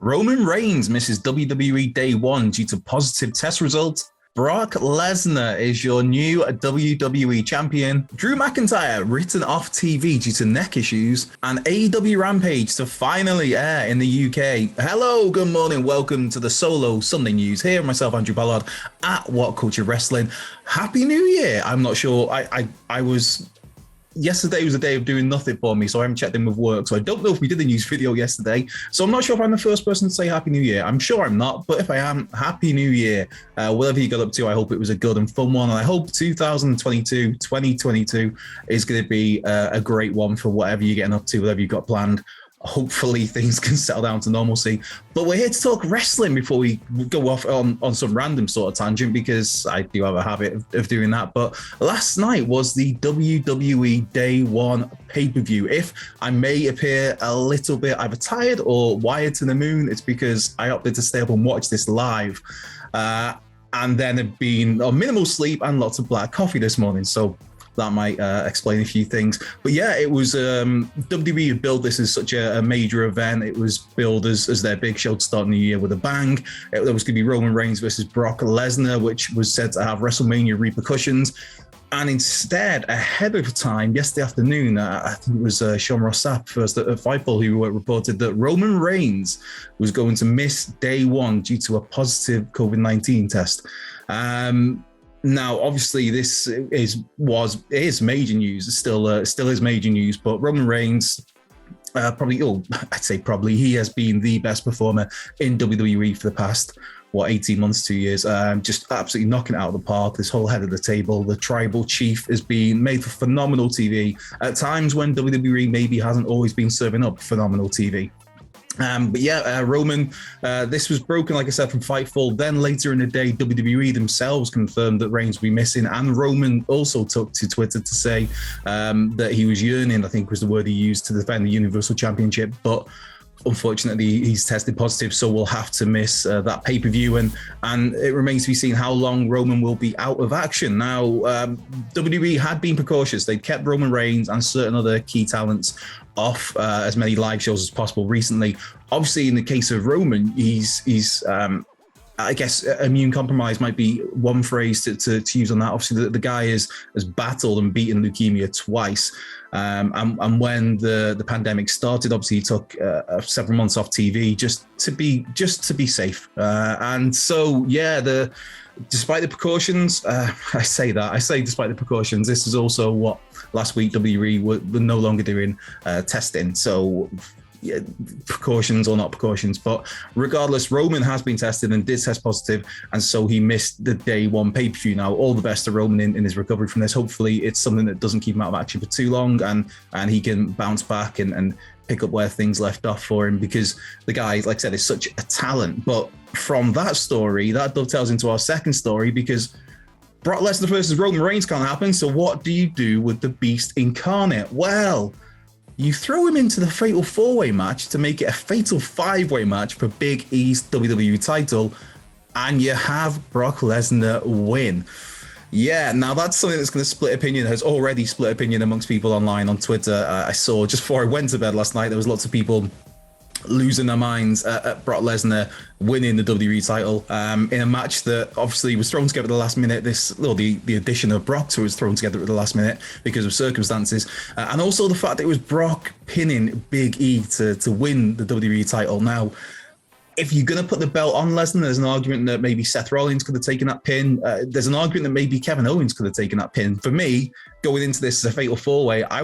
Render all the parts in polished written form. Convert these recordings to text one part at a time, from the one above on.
Roman Reigns misses WWE Day 1 due to positive test results. Brock Lesnar is your new WWE champion. Drew McIntyre written off TV due to neck issues. And AEW Rampage to finally air in the UK. Hello, good morning. Welcome to the Solo Sunday News. Here, myself, Andrew Ballard, at What Culture Wrestling. Happy New Year. I'm not sure. I was... Yesterday was a day of doing nothing for me, so I haven't checked in with work. So I don't know if we did a news video yesterday. So I'm not sure if I'm the first person to say Happy New Year. I'm sure I'm not, but if I am, Happy New Year. Whatever you got up to, I hope it was a good and fun one. And I hope 2022 is going to be a great one for whatever you're getting up to, whatever you've got planned. Hopefully things can settle down to normalcy. But we're here to talk wrestling before we go off on some random sort of tangent, because I do have a habit of doing that. But last night was the WWE Day 1 pay-per-view. If I may appear a little bit either tired or wired to the moon, it's because I opted to stay up and watch this live. And then have been on minimal sleep and lots of black coffee this morning. So that might explain a few things. But yeah, it was WWE had billed this as such a major event. It was billed as their big show to start the new year with a bang. There was going to be Roman Reigns versus Brock Lesnar, which was said to have WrestleMania repercussions. And instead, ahead of time, yesterday afternoon, I think it was Sean Ross Sapp first at Fightful who reported that Roman Reigns was going to miss Day 1 due to a positive COVID-19 test. Now, obviously, this is major news. It still is major news. But Roman Reigns, probably, he has been the best performer in WWE for the past 18 months, 2 years. Just absolutely knocking it out of the park. This whole head of the table, the tribal chief, has been made for phenomenal TV at times when WWE maybe hasn't always been serving up phenomenal TV. But yeah, Roman, this was broken, like I said, from Fightful. Then later in the day, WWE themselves confirmed that Reigns will be missing. And Roman also took to Twitter to say that he was yearning, I think was the word he used, to defend the Universal Championship. But unfortunately, he's tested positive, so we'll have to miss that pay-per-view. And it remains to be seen how long Roman will be out of action. Now, WWE had been precautious. They'd kept Roman Reigns and certain other key talents off as many live shows as possible recently. Obviously, in the case of Roman, he's I guess immune compromised might be one phrase to use on that. Obviously, the guy has battled and beaten leukemia twice. And when the pandemic started, obviously he took several months off TV just to be safe. And so, yeah, despite the precautions, I say despite the precautions, this is also what last week WWE were no longer doing testing. So, yeah, precautions or not precautions, but regardless, Roman has been tested and did test positive, and so he missed the Day 1 pay-per-view. Now, all the best to Roman in his recovery from this. Hopefully it's something that doesn't keep him out of action for too long, and he can bounce back and pick up where things left off for him, because the guy, like I said, is such a talent. But from that story, that dovetails into our second story, because Brock Lesnar versus Roman Reigns can't happen. So what do you do with the Beast Incarnate? Well, you throw him into the Fatal 4-Way match to make it a Fatal 5-Way match for Big E's WWE title, and you have Brock Lesnar win. Yeah, now that's something that's going to split opinion, has already split opinion amongst people online on Twitter. I saw just before I went to bed last night, there was lots of people losing their minds at Brock Lesnar winning the WWE title in a match that obviously was thrown together at the last minute. The addition of Brock to it was thrown together at the last minute because of circumstances, and also the fact that it was Brock pinning Big E to win the WWE title. Now, if you're going to put the belt on Lesnar, there's an argument that maybe Seth Rollins could have taken that pin. There's an argument that maybe Kevin Owens could have taken that pin. For me, going into this as a Fatal 4-Way, I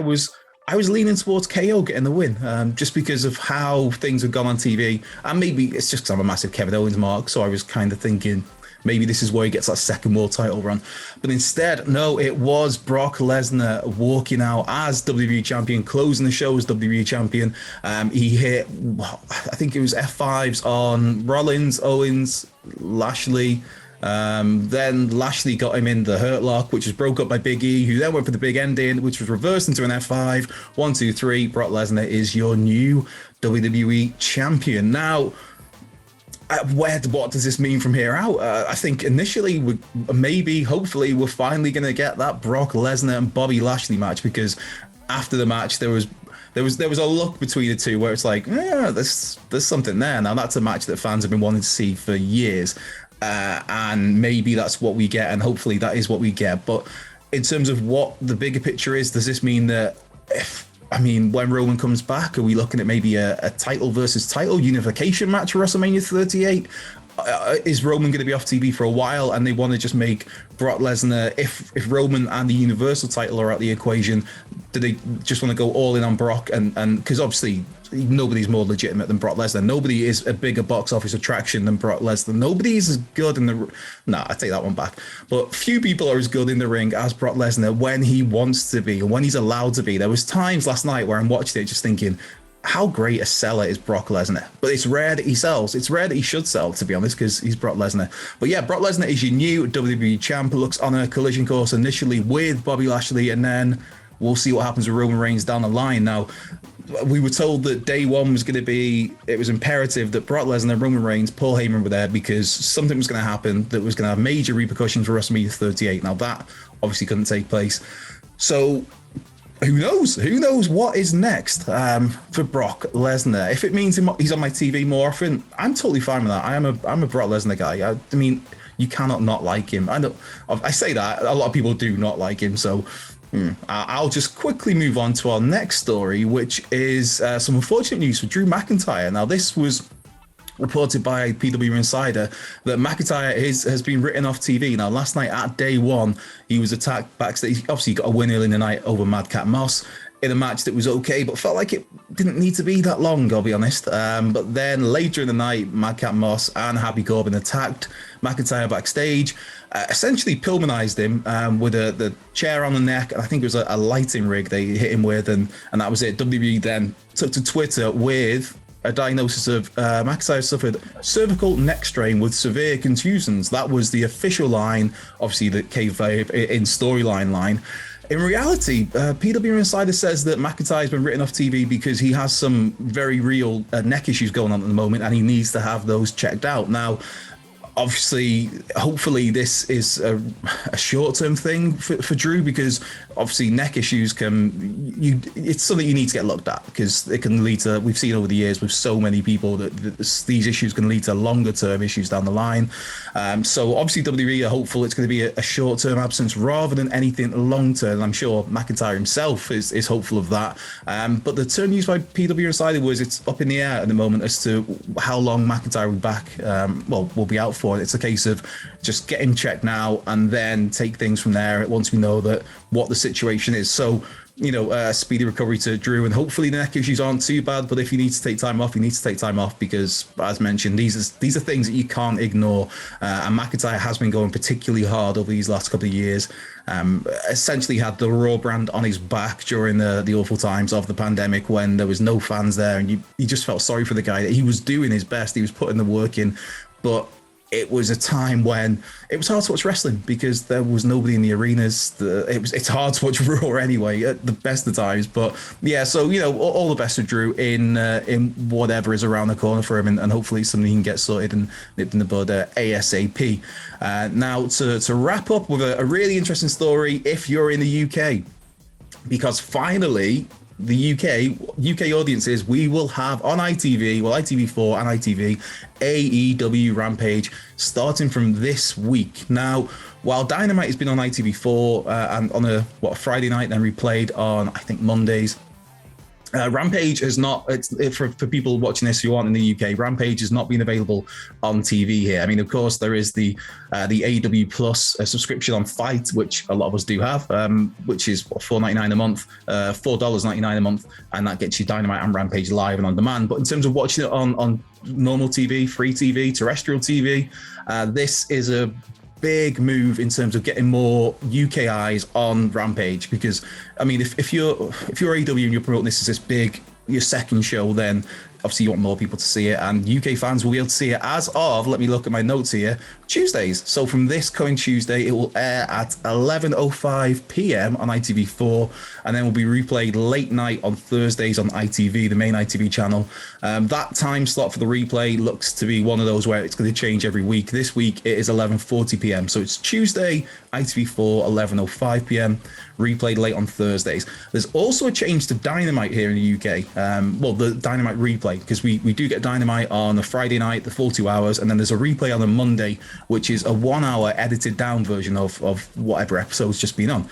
was leaning towards KO getting the win, just because of how things have gone on TV. And maybe it's just because I'm a massive Kevin Owens mark, so I was kind of thinking maybe this is where he gets that second world title run. But instead, no, it was Brock Lesnar walking out as WWE champion, closing the show as WWE champion. He hit, I think it was F5s on Rollins, Owens, Lashley. Then Lashley got him in the Hurt Lock, which was broke up by Big E, who then went for the big ending, which was reversed into an F5. 1, 2, 3. Brock Lesnar is your new WWE champion. Now, what does this mean from here out? I think initially, hopefully, we're finally going to get that Brock Lesnar and Bobby Lashley match, because after the match, there was there was a look between the two where it's like, yeah, there's something there. Now that's a match that fans have been wanting to see for years, and maybe that's what we get, and hopefully that is what we get. But in terms of what the bigger picture is, does this mean that when Roman comes back, are we looking at maybe a title versus title unification match for WrestleMania 38? Is Roman going to be off TV for a while, and they want to just make Brock Lesnar, if Roman and the Universal title are out the equation, do they just want to go all in on Brock? And because obviously nobody's more legitimate than Brock Lesnar. Nobody is a bigger box office attraction than Brock Lesnar. Nobody is as good in the... Nah, I take that one back. But few people are as good in the ring as Brock Lesnar when he wants to be and when he's allowed to be. There was times last night where I'm watching it just thinking, how great a seller is Brock Lesnar? But it's rare that he sells. It's rare that he should sell, to be honest, because he's Brock Lesnar. But yeah, Brock Lesnar is your new WWE champ. Looks on a collision course initially with Bobby Lashley, and then we'll see what happens with Roman Reigns down the line. Now, we were told that day one was going to be, it was imperative that Brock Lesnar, Roman Reigns, Paul Heyman were there because something was going to happen that was going to have major repercussions for WrestleMania 38. Now, that obviously couldn't take place. So who knows? Who knows what is next for Brock Lesnar? If it means he's on my TV more often, I'm totally fine with that. I'm a Brock Lesnar guy. I mean, you cannot not like him. I say that. A lot of people do not like him. So I'll just quickly move on to our next story, which is some unfortunate news for Drew McIntyre. Now, this was reported by PW Insider that McIntyre has been written off TV. Now, last night at day one, he was attacked backstage. Obviously, he got a win early in the night over Madcap Moss in a match that was okay, but felt like it didn't need to be that long, I'll be honest. But then later in the night, Madcap Moss and Happy Corbin attacked McIntyre backstage, essentially Pillmanized him with the chair on the neck. And I think it was a lighting rig they hit him with, and that was it. WWE then took to Twitter with a diagnosis of McIntyre suffered cervical neck strain with severe contusions. That was the official line, obviously the kayfabe in storyline line. In reality, PW Insider says that McIntyre's been written off TV because he has some very real neck issues going on at the moment, and he needs to have those checked out. Now, obviously, hopefully this is a short-term thing for Drew, because obviously neck issues it's something you need to get looked at, because it can lead to, we've seen over the years with so many people that these issues can lead to longer-term issues down the line. So obviously WWE are hopeful it's going to be a short-term absence rather than anything long-term. I'm sure McIntyre himself is hopeful of that. But the term used by PW Insider was it's up in the air at the moment as to how long McIntyre will be back, will be out for. It's a case of just get him checked now and then take things from there once we know that what the situation is. So, speedy recovery to Drew, and hopefully the neck issues aren't too bad. But if you need to take time off, you need to take time off, because as mentioned, these are things that you can't ignore. And McIntyre has been going particularly hard over these last couple of years. Essentially had the Raw brand on his back during the awful times of the pandemic when there was no fans there, and you just felt sorry for the guy. That he was doing his best, he was putting the work in, but it was a time when it was hard to watch wrestling because there was nobody in the arenas. It's hard to watch Raw anyway at the best of times. But yeah, so all the best to Drew in whatever is around the corner for him, and hopefully it's something he can get sorted and nipped in the bud ASAP. Now to wrap up with a really interesting story if you're in the UK, because finally the UK audiences, we will have on ITV4 and ITV, AEW Rampage starting from this week. Now, while Dynamite has been on ITV4 and on a Friday night, then replayed on, I think, Mondays, Rampage is not, for people watching this who aren't in the UK, Rampage has not been available on TV here. I mean, of course, there is the AEW Plus subscription on Fight, which a lot of us do have, which is $4.99 a month, $4.99 a month, and that gets you Dynamite and Rampage live and on demand. But in terms of watching it on normal TV, free TV, terrestrial TV, this is a big move in terms of getting more UK eyes on Rampage, because I mean, if you're AEW and you're promoting this as this big, your second show, then obviously you want more people to see it, and UK fans will be able to see it as of, let me look at my notes here, Tuesdays. So from this coming Tuesday, it will air at 11:05 p.m. on ITV4, and then will be replayed late night on Thursdays on ITV, the main ITV channel. That time slot for the replay looks to be one of those where it's going to change every week. This week it is 11:40 p.m. So it's Tuesday, ITV4, 11:05 p.m. replayed late on Thursdays. There's also a change to Dynamite here in the UK. Well, the Dynamite replay, because we do get Dynamite on a Friday night, the full 2 hours, and then there's a replay on a Monday, which is a 1 hour edited down version of whatever episode's just been on.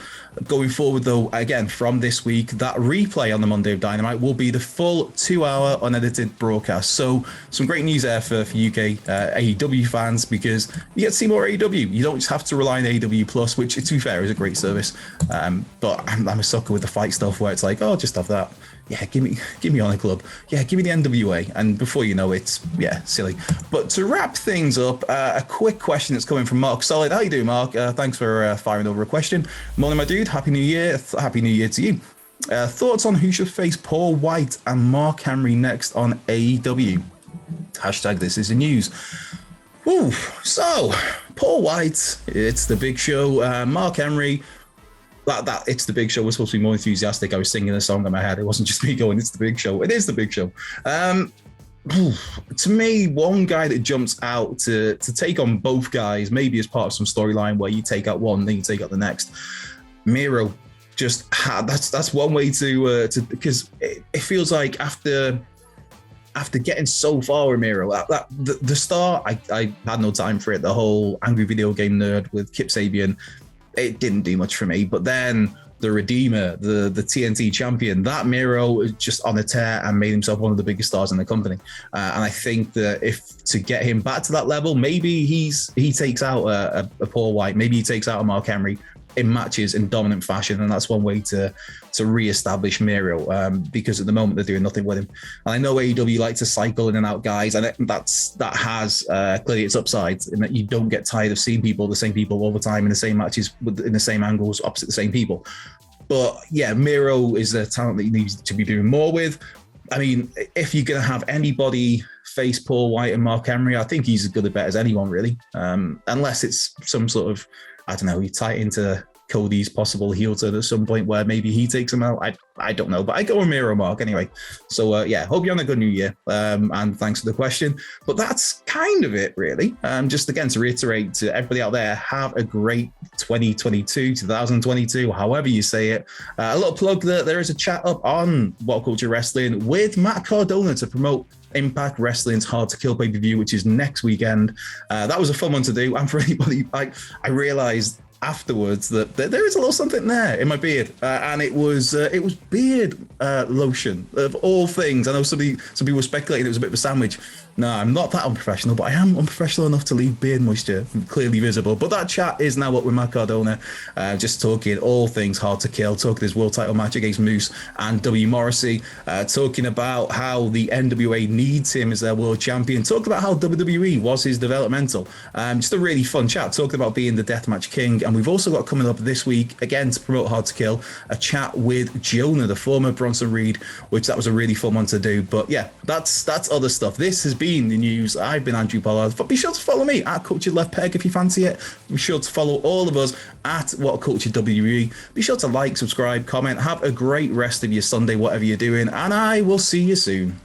Going forward, though, again, from this week, that replay on the Monday of Dynamite will be the full 2 hour unedited broadcast. So some great news there for UK AEW fans, because you get to see more AEW. You don't just have to rely on AEW Plus, which, to be fair, is a great service. But I'm a sucker with the fight stuff where it's like, oh, just have that. Yeah, give me Honor Club. Yeah, give me the NWA. And before you know it, yeah, silly. But to wrap things up, a quick question that's coming from Mark Solid. How you doing, Mark? Thanks for firing over a question. Morning, my dude. Happy New Year. Happy New Year to you. Thoughts on who should face Paul White and Mark Henry next on AEW? Hashtag this is the news. Ooh, so Paul White, it's the big show. Mark Henry, that it's the big show. We're supposed to be more enthusiastic. I was singing a song in my head. It wasn't just me going, it's the big show. It is the big show. To me, one guy that jumps out to take on both guys, maybe as part of some storyline where you take out one, then you take out the next. Miro, just that's one way to because it feels like after getting so far with Miro, the start, I had no time for it. The whole angry video game nerd with Kip Sabian, it didn't do much for me. But then the Redeemer, the TNT champion, that Miro is just on a tear and made himself one of the biggest stars in the company. And I think that if to get him back to that level, maybe he takes out a Paul White, maybe he takes out a Mark Henry in matches in dominant fashion, and that's one way to re-establish Miro, because at the moment they're doing nothing with him. And I know AEW like to cycle in and out guys, and that has clearly its upsides in that you don't get tired of seeing the same people all the time in the same matches in the same angles opposite the same people. But yeah, Miro is a talent that you need to be doing more with. I mean, if you're going to have anybody face Paul White and Mark Henry, I think he's as good a bet as anyone, really, unless it's some sort of, I don't know, you tie it into Cody's possible heel turn at some point where maybe he takes him out. I don't know, but I go with Miro, Mark, anyway. So yeah, hope you're on a good new year, and thanks for the question. But that's kind of it, really. Just again, to reiterate to everybody out there, have a great 2022, however you say it. A little plug that there is a chat up on What Culture Wrestling with Matt Cardona to promote Impact Wrestling's Hard to Kill pay-per-view, which is next weekend. That was a fun one to do, and for anybody, I realized afterwards that there is a little something there in my beard, and it was beard lotion of all things. I know some people were speculating it was a bit of a sandwich. No, I'm not that unprofessional, but I am unprofessional enough to leave beard moisture clearly visible. But that chat is now up with Matt Cardona, just talking all things Hard to Kill, talking his world title match against Moose and W. Morrissey, talking about how the NWA needs him as their world champion, talking about how WWE was his developmental. Just a really fun chat, talking about being the Deathmatch King. And we've also got coming up this week, again, to promote Hard to Kill, a chat with Jonah, the former Bronson Reed, which that was a really fun one to do. But yeah, that's other stuff. This has been the news. I've been Andrew Pollard. But be sure to follow me at Cultured Left Peg if you fancy it. Be sure to follow all of us at What Culture WWE. Be sure to like, subscribe, comment. Have a great rest of your Sunday, whatever you're doing, and I will see you soon.